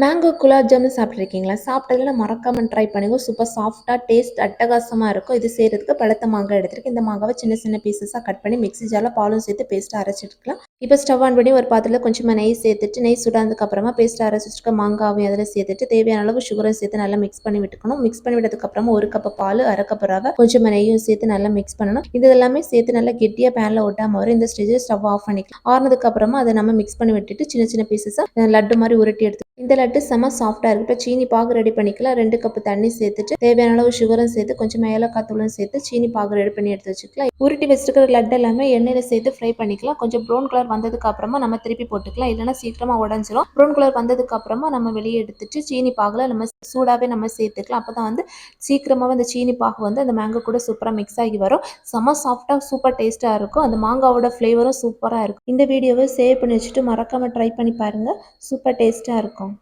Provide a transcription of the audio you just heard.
Mango gulab jamun சாப்பிட்ருக்கீங்களா? சாப்பிட்டதில மறக்காம try பண்ணுங்க. Super சாஃப்ட்டா டேஸ்ட் அட்டகாசமா இருக்கும். இது செய்றதுக்கு பழுத்த மாங்காய் எடுத்துருக்கேன். இந்த மாங்காவ சின்ன சின்ன பீசஸா கட் பண்ணி மிக்ஸி ஜார்ல பாலும் சேர்த்து பேஸ்ட்டா அரைச்சு எடுத்துக்கலாம். இப்போ ஸ்டவ் ஆன் பண்ணி ஒரு பாத்திரத்தில கொஞ்சமா நெய் சேர்த்துட்டு, நெய் சூடானதுக்கு அப்புறமா பேஸ்ட்டா அரைச்சு வச்சிருக்க மாங்காவையும் அதில சேர்த்துட்டு, தேவையான அளவு சுகரும் சேர்த்து நல்லா மிக்ஸ் பண்ணி விட்டுக்கணும். மிக்ஸ் பண்ணி விட்டதுக்கு அப்புறமா 1 கப் பால், 1/2 கப் ரவை, கொஞ்சமா நெய்யும் சேர்த்து நல்லா மிக்ஸ் பண்ணணும். இது எல்லாமே சேர்த்து நல்லா கெட்டியா பேன்ல ஒட்டாம வரும். இந்த ஸ்டேஜ்ல ஸ்டவ் ஆஃப் பண்ணிக்கலாம். ஆறுனதுக்கு அப்புறமா அத நம்ம மிக்ஸ் பண்ணி விட்டுட்டு, சின்ன சின்ன பீசஸா லட்டு மாரி உருட்டி எடுத்து இந்த லட்டு செம சாஃப்ட்டா இருக்கு. இப்போ சீனி பாகு ரெடி பண்ணிக்கலாம். 2 கப் தண்ணி சேர்த்துட்டு, தேவையான அளவு சுகரும் சேர்த்து, கொஞ்சமா ஏலக்காய் தூளும் சேர்த்து, சீனி பாகு ரெடி பண்ணி எடுத்து வச்சுக்கலாம். உருட்டி வச்சிருக்கிற லட்டு எல்லாமே எண்ணெயில சேர்த்து ஃப்ரை பண்ணிக்கலாம். கொஞ்சம் ப்ரௌன் கலர் வந்ததுக்கு அப்புறமா நம்ம திருப்பி போட்டுக்கலாம். இல்லைன்னா சீக்கிரமா உடஞ்சிரும். ப்ரௌன் கலர் வந்ததுக்கு அப்புறமா நம்ம வெளியே எடுத்துட்டு சீனி பாகுல நம்ம சூடாவே நம்ம சேர்த்துக்கலாம். அப்பதான் சீக்கிரமாவே அந்த சீனி பாகு அந்த மேங்கோ கூட சூப்பரா மிக்ஸ் ஆகி வரும். செம சாஃப்ட்டா சூப்பர் டேஸ்ட்டா இருக்கும். அந்த மாங்காவோட ஃப்ளேவரும் சூப்பரா இருக்கும். இந்த வீடியோவை சேவ் பண்ணி வச்சுட்டு மறக்காம ட்ரை பண்ணி பாருங்க. சூப்பர் டேஸ்ட்டா இருக்கும்.